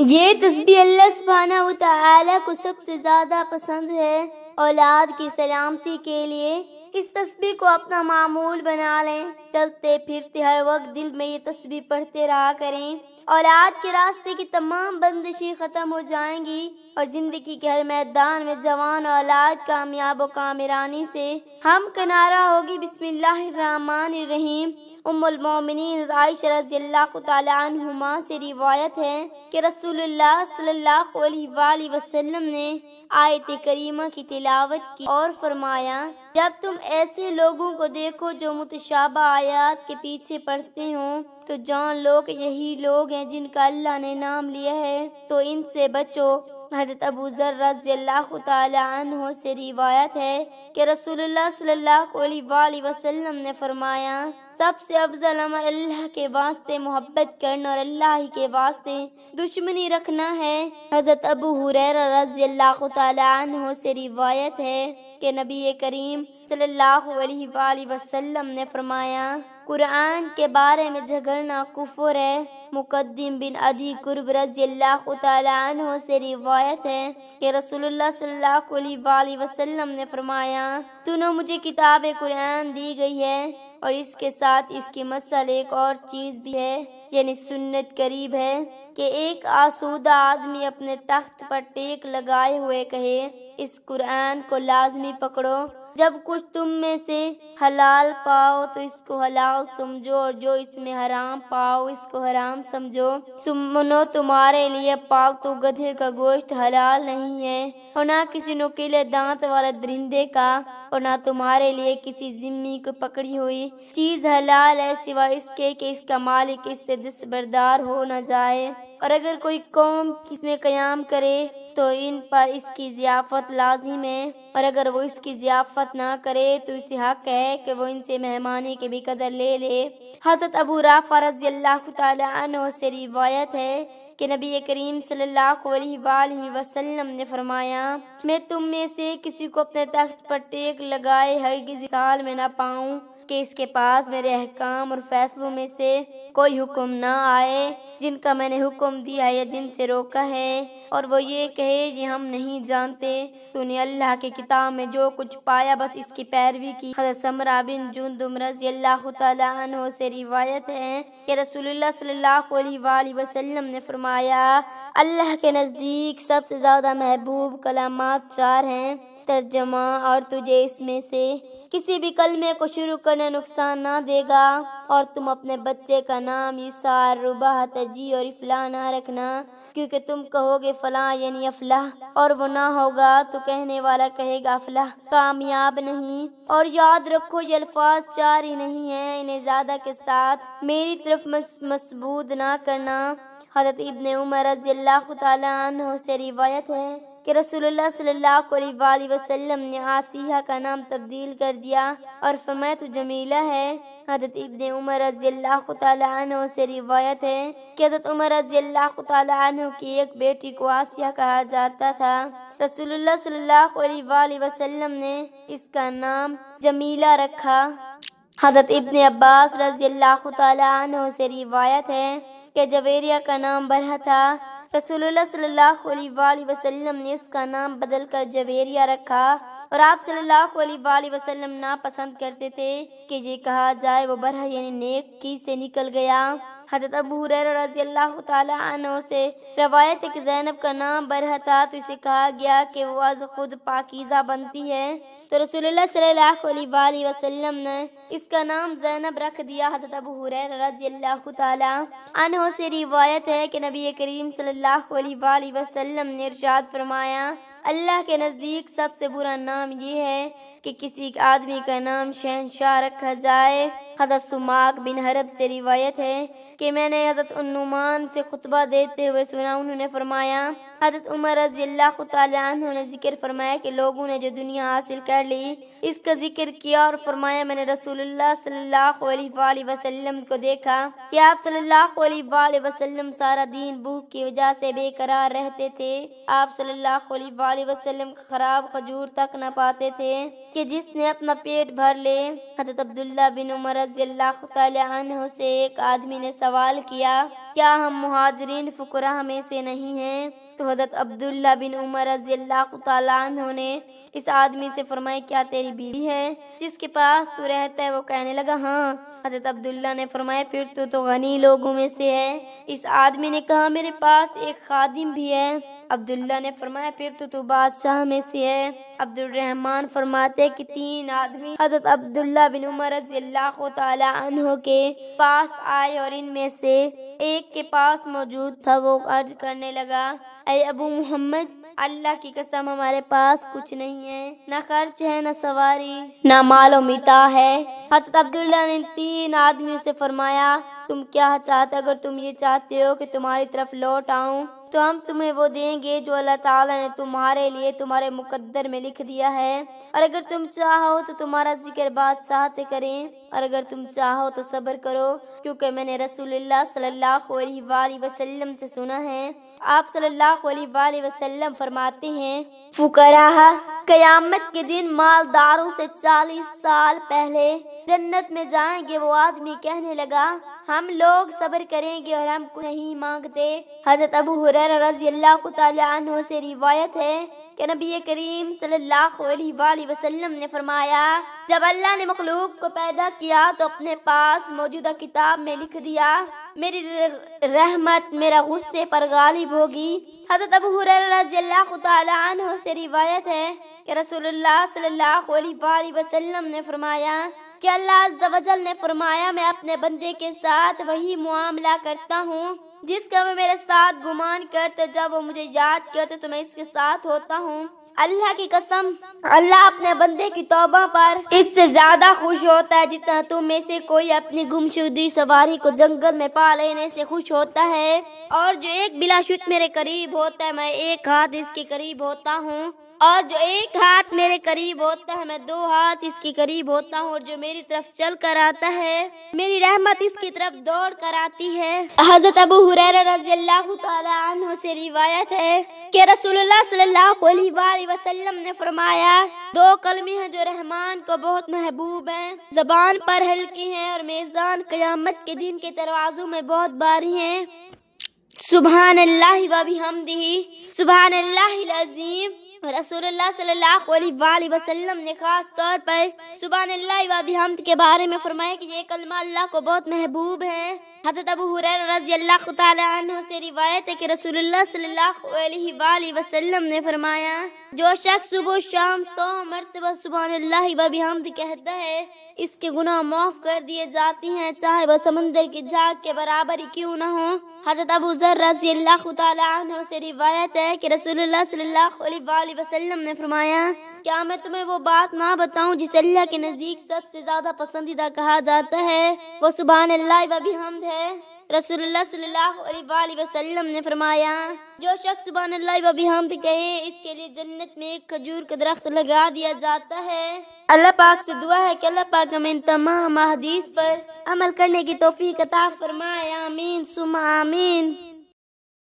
یہ تسبیح اللہ سبحانہ و تعالی کو سب سے زیادہ پسند ہے۔ اولاد کی سلامتی کے لیے اس تسبیح کو اپنا معمول بنا لیں۔ چلتے پھرتے ہر وقت دل میں یہ تسبیح پڑھتے رہا کریں۔ اولاد کے راستے کی تمام بندشیں ختم ہو جائیں گی اور زندگی کے ہر میدان میں جوان اولاد کامیاب و کامرانی سے ہم کنارہ ہوگی۔ بسم اللہ الرحمن الرحیم۔ ام المومنین عائشہ رضی اللہ تعالی عنہما سے روایت ہے کہ رسول اللہ صلی اللہ علیہ وآلہ وسلم نے آیت کریمہ کی تلاوت کی اور فرمایا، جب تم ایسے لوگوں کو دیکھو جو متشابہ آیات کے پیچھے پڑھتے ہوں تو جان لو کہ یہی لوگ ہیں جن کا اللہ نے نام لیا ہے، تو ان سے بچو۔ حضرت ابو ذر رضی اللہ تعالی عنہ سے روایت ہے کہ رسول اللہ صلی اللہ علیہ وآلہ وسلم نے فرمایا، سب سے افضل عمل اللہ کے واسطے محبت کرنا اور اللہ ہی کے واسطے دشمنی رکھنا ہے۔ حضرت ابو ہریرہ رضی اللہ تعالی عنہ سے روایت ہے کہ نبی کریم صلی اللہ علیہ وآلہ وسلم نے فرمایا، قرآن کے بارے میں جھگڑنا کفر ہے۔ مقدم بن عدی قرب رضی اللہ تعالی عنہ سے روایت ہے کہ رسول اللہ صلی اللہ علیہ وآلہ وسلم نے فرمایا، سنو مجھے کتاب قرآن دی گئی ہے اور اس کے ساتھ اس کی مثل ایک اور چیز بھی ہے، یعنی سنت قریب ہے کہ ایک آسودہ آدمی اپنے تخت پر ٹیک لگائے ہوئے کہے، اس قرآن کو لازمی پکڑو، جب کچھ تم میں سے حلال پاؤ تو اس کو حلال سمجھو اور جو اس میں حرام پاؤ اس کو حرام سمجھو۔ سنو تمہارے لیے پالتو گدھے کا گوشت حلال نہیں ہے اور نہ کسی نوکیلے دانت والے درندے کا، اور نہ تمہارے لیے کسی ذمی کو پکڑی ہوئی چیز حلال ہے سوائے اس کے کہ اس کا مالک اس سے دستبردار ہو نہ جائے، اور اگر کوئی قوم اس میں قیام کرے تو ان پر اس کی ضیافت لازم ہے، اور اگر وہ اس کی ضیافت نہ کرے تو اسے حق ہے کہ وہ ان سے مہمانی کی بھی قدر لے لے۔ حضرت ابو رافع رضی اللہ تعالی عنہ سے روایت ہے کہ نبی کریم صلی اللہ علیہ وآلہ وسلم نے فرمایا، میں تم میں سے کسی کو اپنے تخت پر ٹیک لگائے ہرگز اس حال میں نہ پاؤں کہ اس کے پاس میرے احکام اور فیصلوں میں سے کوئی حکم نہ آئے جن کا میں نے حکم دیا ہے یا جن سے روکا ہے، اور وہ یہ کہے یہ ہم نہیں جانتے، تو نے اللہ کی کتاب میں جو کچھ پایا بس اس کی پیروی کی۔ حضرت سمرہ بن جندب رضی اللہ تعالی عنہ سے روایت ہے کہ رسول اللہ صلی اللہ علیہ وآلہ وسلم نے فرمایا، اللہ کے نزدیک سب سے زیادہ محبوب کلمات 4 ہیں، ترجمہ، اور تجھے اس میں سے کسی بھی کلمے کو شروع کرنا نقصان نہ دے گا، اور تم اپنے بچے کا نام یسار، رباح، تجی اور افلاح نہ رکھنا، کیونکہ تم کہو گے فلاں یعنی افلاح اور وہ نہ ہوگا تو کہنے والا کہے گا افلاح کامیاب نہیں۔ اور یاد رکھو یہ الفاظ 4 ہی نہیں ہیں، انہیں زیادہ کے ساتھ میری طرف مسبوط نہ کرنا۔ حضرت ابن عمر رضی اللہ تعالی عنہ سے روایت ہے کہ رسول اللہ صلی اللہ علیہ وآلہ وسلم نے آسیہ کا نام تبدیل کر دیا اور فرمایا تو جمیلہ ہے۔ حضرت ابن عمر رضی اللہ تعالی عنہ سے روایت ہے کہ حضرت عمر رضی اللہ تعالی عنہ کی ایک بیٹی کو آسیہ کہا جاتا تھا، رسول اللہ صلی اللہ علیہ وآلہ وسلم نے اس کا نام جمیلہ رکھا۔ حضرت ابن عباس رضی اللہ تعالی عنہ سے روایت ہے کہ جویریہ کا نام برہ تھا، رسول اللہ صلی اللہ علیہ وآلہ وسلم نے اس کا نام بدل کر جویریہ رکھا، اور آپ صلی اللہ علیہ وآلہ وسلم ناپسند کرتے تھے کہ یہ کہا جائے وہ برہ یعنی نیکی سے نکل گیا۔ حضرت ابو ہریرہ رضی اللہ تعالی عنہ سے روایت ہے کہ زینب کا نام برہ تھا تو اسے کہا گیا کہ وہ از خود پاکیزہ بنتی ہے، تو رسول اللہ صلی اللہ علیہ وآلہ وسلم نے اس کا نام زینب رکھ دیا۔ حضرت ابو ہریرہ رضی اللہ تعالی عنہ سے روایت ہے کہ نبی کریم صلی اللہ علیہ وآلہ وسلم نے ارشاد فرمایا، اللہ کے نزدیک سب سے برا نام یہ ہے کہ کسی آدمی کا نام شہنشاہ رکھا جائے۔ حضرت سماک بن حرب سے روایت ہے کہ میں نے حضرت النعمان سے خطبہ دیتے ہوئے سنا، انہوں نے فرمایا، حضرت عمر رضی اللہ تعالی عنہ نے ذکر فرمایا کہ لوگوں نے جو دنیا حاصل کر لی اس کا ذکر کیا اور فرمایا میں نے رسول اللہ صلی اللہ علیہ وآلہ وسلم کو دیکھا کہ آپ صلی اللہ علیہ وآلہ وسلم سارا دین بھوک کی وجہ سے بے قرار رہتے تھے، آپ صلی اللہ علیہ وآلہ وسلم خراب کھجور تک نہ پاتے تھے کہ جس نے اپنا پیٹ بھر لے۔ حضرت عبداللہ بن عمر رضی اللہ تعالی عنہ سے ایک آدمی نے سوال کیا کیا ہم مہاجرین فقراء میں سے نہیں ہیں؟ تو حضرت عبداللہ بن عمر رضی اللہ تعالیٰ عنہ نے اس آدمی سے فرمایا کیا تیری بیوی ہے جس کے پاس تو رہتا ہے؟ وہ کہنے لگا ہاں۔ حضرت عبداللہ نے فرمایا پھر تو غنی لوگوں میں سے ہے۔ اس آدمی نے کہا میرے پاس ایک خادم بھی ہے۔ عبداللہ نے فرمایا پھر تو بادشاہ میں سے ہے۔ عبد الرحمن فرماتے کہ 3 آدمی حضرت عبداللہ بن عمر رضی اللہ تعالیٰ عنہ کے پاس آئے اور ان میں سے ایک کے پاس موجود تھا۔ وہ عرض کرنے لگا اے ابو محمد اللہ کی قسم ہمارے پاس کچھ نہیں ہے، نہ خرچ ہے، نہ سواری، نہ مال و متاع ہے۔ حضرت عبداللہ نے 3 آدمیوں سے فرمایا تم کیا چاہتے؟ اگر تم یہ چاہتے ہو کہ تمہاری طرف لوٹ آؤں تو ہم تمہیں وہ دیں گے جو اللہ تعالیٰ نے تمہارے لیے تمہارے مقدر میں لکھ دیا ہے، اور اگر تم چاہو تو تمہارا ذکر بادشاہ سے کریں، اور اگر تم چاہو تو صبر کرو، کیونکہ میں نے رسول اللہ صلی اللہ علیہ وآلہ وسلم سے سنا ہے، آپ صلی اللہ علیہ وآلہ وسلم فرماتے ہیں فقراء قیامت کے دن مالداروں سے 40 سال پہلے جنت میں جائیں گے۔ وہ آدمی کہنے لگا ہم لوگ صبر کریں گے اور ہم کو نہیں مانگتے۔ حضرت ابو ہریرہ رضی اللہ تعالی عنہ سے روایت ہے کہ نبی کریم صلی اللہ علیہ وآلہ وسلم نے فرمایا جب اللہ نے مخلوق کو پیدا کیا تو اپنے پاس موجودہ کتاب میں لکھ دیا میری رحمت میرا غصے پر غالب ہوگی۔ حضرت ابو ہریرہ رضی اللہ تعالی عنہ سے روایت ہے کہ رسول اللہ صلی اللہ علیہ وآلہ وسلم نے فرمایا کہ اللہ عز و جل نے فرمایا میں اپنے بندے کے ساتھ وہی معاملہ کرتا ہوں جس کا وہ میرے ساتھ گمان کرتے، جب وہ مجھے یاد کرتے تو میں اس کے ساتھ ہوتا ہوں۔ اللہ کی قسم اللہ اپنے بندے کی توبہ پر اس سے زیادہ خوش ہوتا ہے جتنا تم میں سے کوئی اپنی گمشدہ سواری کو جنگل میں پا لینے سے خوش ہوتا ہے، اور جو ایک بلا شک میرے قریب ہوتا ہے میں 1 ہاتھ اس کے قریب ہوتا ہوں، اور جو 1 ہاتھ میرے قریب ہوتا ہے میں 2 ہاتھ اس کے قریب ہوتا ہوں، اور جو میری طرف چل کر آتا ہے میری رحمت اس کی طرف دوڑ کر آتی ہے۔ حضرت ابو ہریرہ رضی اللہ تعالی عنہ سے روایت ہے کہ رسول اللہ صلی اللہ علیہ وآلہ وسلم نے فرمایا 2 کلمے ہیں جو رحمان کو بہت محبوب ہیں، زبان پر ہلکی ہیں اور میزان قیامت کے دن کے ترازو میں بہت بھاری ہیں، سبحان اللہ و بحمدہ سبحان اللہ العظیم۔ رسول اللہ صلی اللہ علیہ وآلہ وسلم نے خاص طور پر سبحان اللہ و بحمد کے بارے میں فرمایا کہ یہ کلمہ اللہ کو بہت محبوب ہے۔ حضرت ابو ہریرہ رضی اللہ تعالی عنہ سے روایت ہے کہ رسول اللہ صلی اللہ علیہ وآلہ وسلم نے فرمایا جو شخص صبح و شام 100 مرتبہ سبحان اللہ و بحمد کہتا ہے اس کے گناہ معاف کر دیے جاتے ہیں، چاہے وہ سمندر کی جھاگ کے برابر ہی کیوں نہ ہو۔ حضرت ابو ذر رضی اللہ تعالی عنہ سے روایت ہے کہ رسول اللہ صلی اللہ علیہ وآلہ وسلم نے فرمایا کیا میں تمہیں وہ بات نہ بتاؤں جسے اللہ کے نزدیک سب سے زیادہ پسندیدہ کہا جاتا ہے؟ وہ سبحان اللہ و بحمد ہے۔ رسول اللہ صلی اللہ علیہ وآلہ وسلم نے فرمایا جو شخص سبحان اللہ و بحمد کہے اس کے لیے جنت میں ایک کھجور کا درخت لگا دیا جاتا ہے۔ اللہ پاک سے دعا ہے کہ اللہ پاک ہمیں ان تمام احادیث پر عمل کرنے کی توفیق عطا فرمائے، آمین ثم آمین۔